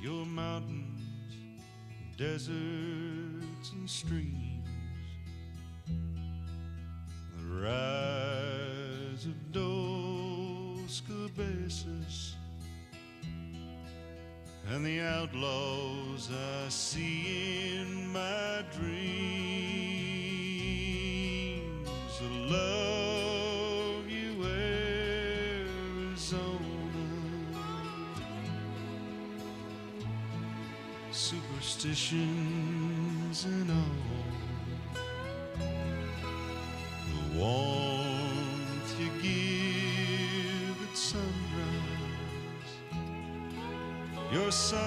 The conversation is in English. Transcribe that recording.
your mountains, deserts, and streams, the rise of Dos Cabezas, and the outlaws I see in my dreams. I love you, Arizona. Superstitions and all, the warmth you give at sunrise, your sun